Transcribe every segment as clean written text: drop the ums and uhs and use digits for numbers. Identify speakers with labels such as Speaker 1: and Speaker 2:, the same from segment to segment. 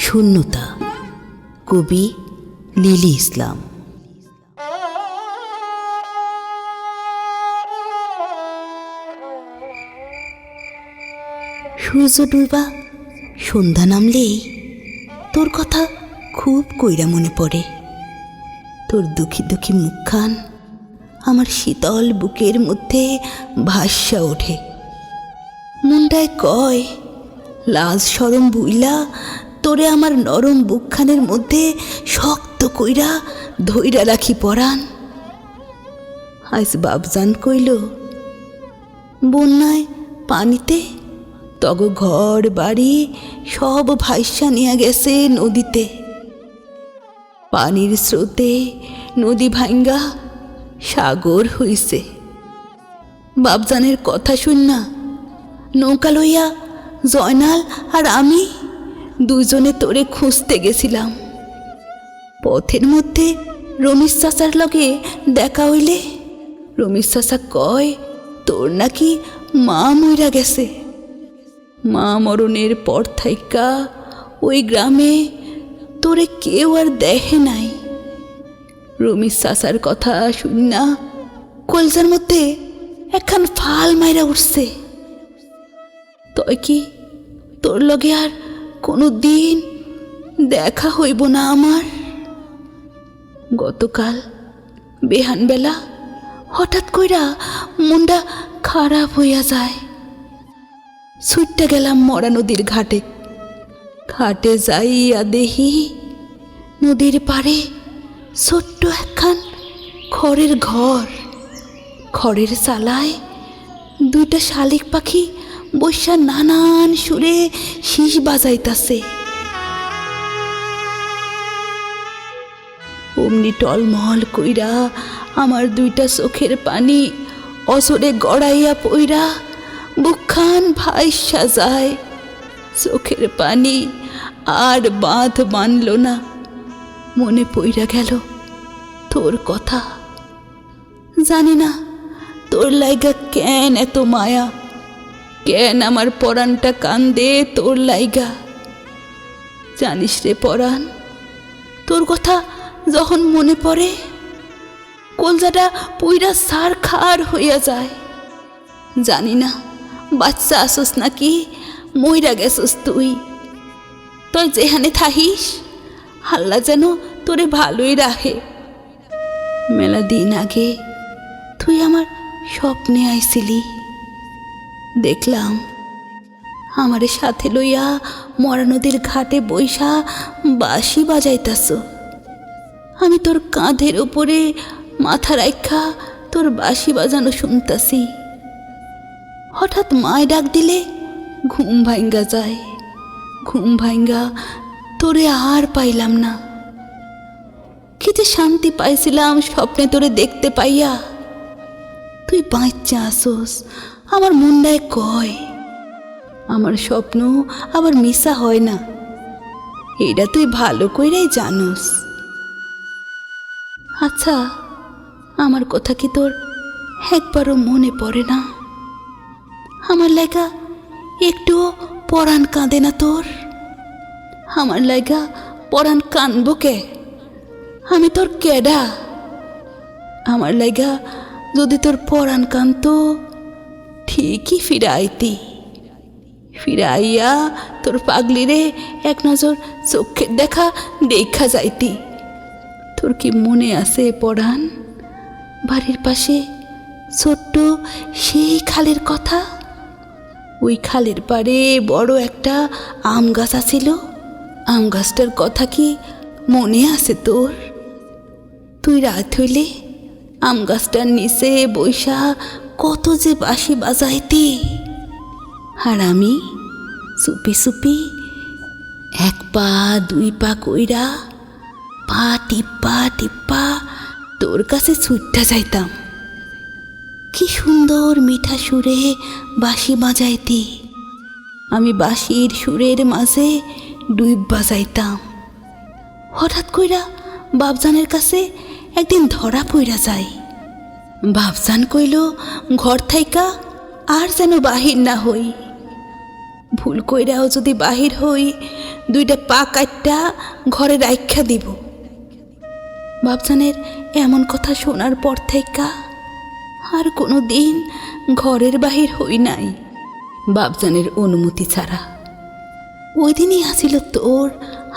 Speaker 1: শূন্যতা, কবি লিলি ইসলাম। সূর্য ডুবা সন্ধ্যা নামলেই তোর কথা খুব কইরা মনে পড়ে। তোর দুঃখী দুঃখী মুখখান আমার শীতল বুকের মধ্যে ভাসা ওঠে। মুন্ডায় কয় লাজ সরম বুইলা তোরে আমার নরম বুকখানের মধ্যে শক্ত কইরা ধইরা রাখি পরাণ। আজ বাপজান কইল বন্যায় পানিতে তগ ঘর বাড়ি সব ভাইসা নিয়ে গেছে নদীতে। পানির স্রোতে নদী ভাঙ্গা সাগর হইছে। বাপজানের কথা শুন না নৌকা লইয়া জয়নাল আর আমি দুজনে তোরে খুঁজতে গেছিলাম। পথের মধ্যে রমেশ চাচার লগে দেখা হইলে রমেশ চাচা কয় তোর নাকি মা মইরা গেছে। মা মরণের পর থাইকা ওই গ্রামে তোরে কেউ আর দেখে নাই। রমেশ চাচার কথা শুন না কলজার মধ্যে একখান ফাল মাইরা উঠছে। তয় কি তোর লগে আর কোনো দিন দেখা হইব না আমার? গতকাল বেহানবেলা হঠাৎ কইরা মনটা খারাপ হইয়া যায়। ছুটতে গেলাম মরা নদীর ঘাটে। ঘাটে যাইয়া দেহি নদীর পাড়ে ছোট্ট একখান খড়ের ঘর। খড়ের চালায় দুইটা শালিক পাখি বৈশা নানান সুরে শীষ বাজাইতাছে। অমনি টলমল কইরা আমার দুইটা চোখের পানি অজরে গড়াইয়া পইরা বুকখান ভাইসা যায়। চোখের পানি আর বাঁধ বানল না। মনে পইরা গেল তোর কথা। জানি না তোর লাইগা কেন এত মায়া, কেন আমার পরাণটা কান্দে তোর লাইগা। জানিস রে পরাণ, তোর কথা যখন মনে পড়ে কলজাটা পুইরা সার খার হইয়া যায়। জানি না বাচ্চা আসস নাকি মইরা গেছস তুই। তুই যেখানে থাকিস আল্লাহ যেন তোরে ভালোই রাখে। মেলা দিন আগে তুই আমার স্বপ্নে আইছিলি। দেখলাম আমারে সাথে লইয়া মরা নদীর ঘাটে বৈশা বাঁশি বাজাইতাছ। আমি তোর কাঁধের উপরে মাথা রাইখা তোর বাঁশি বাজানো শুনতাছি। হঠাৎ মায় ডাক দিলে ঘুম ভাঙ্গা যায়। ঘুম ভাঙ্গা তোরে আর পাইলাম না। কি যে শান্তি পাইছিলাম স্বপ্নে তোরে দেখতে পাইয়া। তুই বাচ্চা আসোস আমার মুন্ডায় কয়। আমার স্বপ্ন আবার মিশা হয় না, এটা তুই ভালো কইরাই জানোস। আচ্ছা, আমার কথা কি তোর একবারও মনে পড়ে না? আমার লাইগা একটুও পরাণ কাঁদে না তোর? আমার লাইগা পরাণ কানবো কে? আমি তোর কেডা? আমার লাইগা যদি তোর পরাণ কানতো ঠিকই ফিরে আইতি। ফিরে আইয়া তোর পাগলিরে এক নজর চোখের দেখা যাইতি। তোর কি মনে আছে পরাণ, বাড়ির পাশে ছোট্ট সেই খালের কথা? ওই খালের পাড়ে বড় একটা আম গাছ আছিল। আম গাছটার কথা কি মনে আছে তোর? তুই রাত হইলে আম গাছটার নিচে বৈশা কত যে বাঁশি বাজাইতি। আর আমি চুপি চুপি এক পা দুই পা কইরা পা টিপ্পা টিপ্পা তোর কাছে ছুটটা যাইতাম। কি সুন্দর মিঠা সুরে বাঁশি বাজাইতি। আমি বাঁশির সুরের মাঝে ডুব বাজাইতাম। হঠাৎ কইরা বাপজানের কাছে একদিন ধরা পইরা যায়। বাপজান কইল ঘর থাইকা আর যেন বাহির না হই। ভুল কইরাও যদি বাহির হই, দুইটা পা কাটটা ঘরে রাইখা দিব। বাপজানের এমন কথা শোনার পর থেকে আর কোনো দিন ঘরের বাহির হই নাই বাপজানের অনুমতি ছাড়া। ওই দিনই আসিল তোর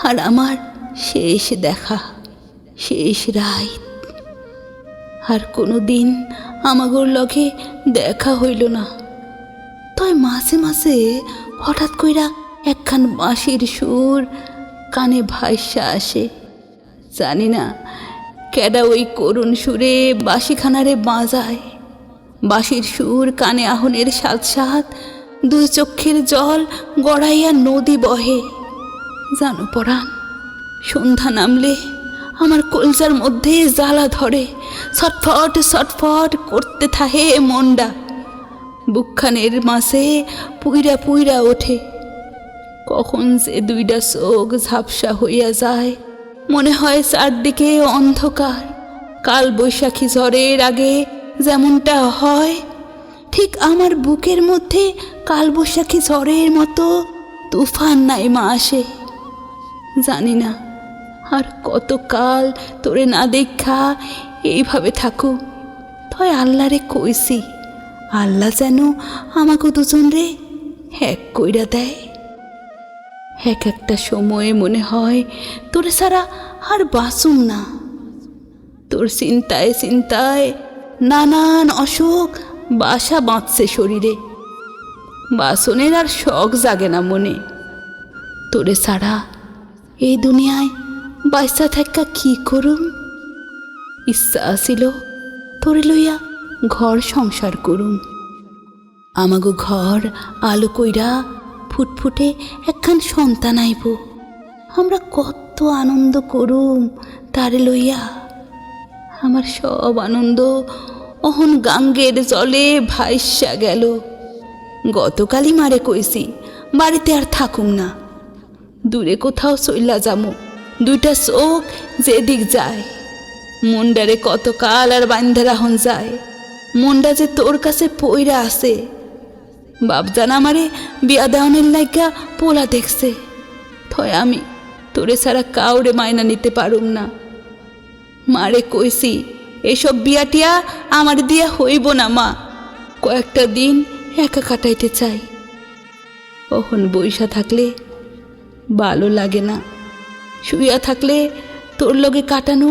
Speaker 1: আর আমার শেষ দেখা, শেষ রাত। আর কোনো দিন আমাগোর লগে দেখা হইল না। তয় মাঝে মাঝে হঠাৎ কইরা একখান বাঁশির সুর কানে ভাইসা আসে। জানি না কেডা ওই করুণ সুরে বাঁশিখানারে বাজায়। বাঁশির সুর কানে আহনের সাথ সাথ দুই চক্ষের জল গড়াইয়া নদী বহে। জানো পরাণ, সন্ধ্যা নামলে আমার কলজার মধ্যে জ্বালা ধরে, ছটফট ছটফট করতে থাকে মনটা। বুকখানের মাঝে পুইরা পুইরা ওঠে। কখন যে দুইটা চোখ ঝাপসা হইয়া যায়, মনে হয় চারদিকে অন্ধকার। কাল বৈশাখী ঝড়ের আগে যেমনটা হয়, ঠিক আমার বুকের মধ্যে কাল বৈশাখী ঝড়ের মতো তুফান নাইমা আসে। জানি না আর কতকাল তোরে না দেখা এইভাবে থাকু। তয় আল্লাহরে কইছি, আল্লাহ যেন আমাকে দুজন রে এক কইরা দেয়। এক একটা সময়ে মনে হয় তোরে ছাড়া আর বাঁচুম না। তোর চিন্তায় চিন্তায় নানান অসুখ বাসা বাঁধছে শরীরে। বাসনের আর শখ জাগে না মনে। তোরে ছাড়া এই দুনিয়ায় বাচ্চা থাকা কি করুম। ইচ্ছা আসিল তোরে লইয়া ঘর সংসার করুম। আমাগো ঘর আলো কইরা ফুটফুটে একখান সন্তান আইব। আমরা কত আনন্দ করুম তারে লইয়া। আমার সব আনন্দ অহন গাঙ্গের জলে ভাইসা গেল। গতকালই মারে কইছি বাড়িতে আর থাকুম না, দূরে কোথাও চইলা যামু। দুইটা চোখ যেদিক যায়, মনডারে কতকাল আর বান্ধা রাহন যায়। মনটা যে তোর কাছে পইরা আছে। বাপজান আমারে বিয়া দেওয়ানের লাইগা পোলা দেখছে। থয় আমি তোরে ছাড়া কাউরে মাইনা নিতে পারুম না। মারে কইছি এসব বিয়াটিয়া আমার দিয়া হইব না মা, কয়েকটা দিন একা কাটাইতে চাই। কখন বইসা থাকলে ভালো লাগে না, শুইয়া থাকলে তোর লগে কাটানো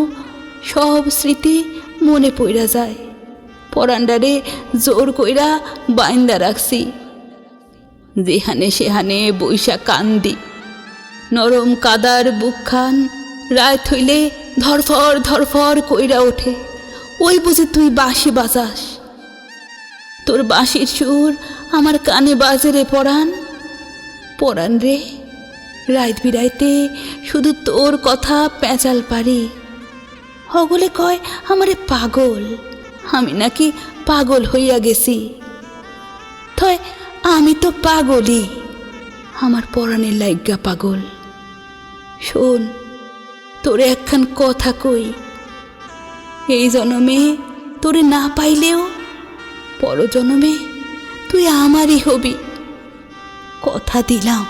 Speaker 1: সব স্মৃতি মনে পইরা যায়। পরান্ডারে জোর কইরা বাইন্দা রাখছি, যেহানে সেহানে বইসা কান্দি। নরম কাদার বুকখান রাত হইলে ধরফর ধরফর কইরা ওঠে। ওই বুঝি তুই বাঁশি বাজাস। তোর বাঁশির সুর আমার কানে বাজে রে পরাণ। পরাণ রে, রাত বিরাইতে শুধু তোর কথা পেঁচাল পারি। হগলে কয় আমারে পাগল, আমি নাকি পাগল হইয়া গেছি। থয় আমি তো পাগলই, আমার পরাণের লাইগা পাগল। শোন, তোরে একখান কথা কই। এই জনমে তোরে না পাইলেও পরজনমে তুই আমারই হবি, কথা দিলাম।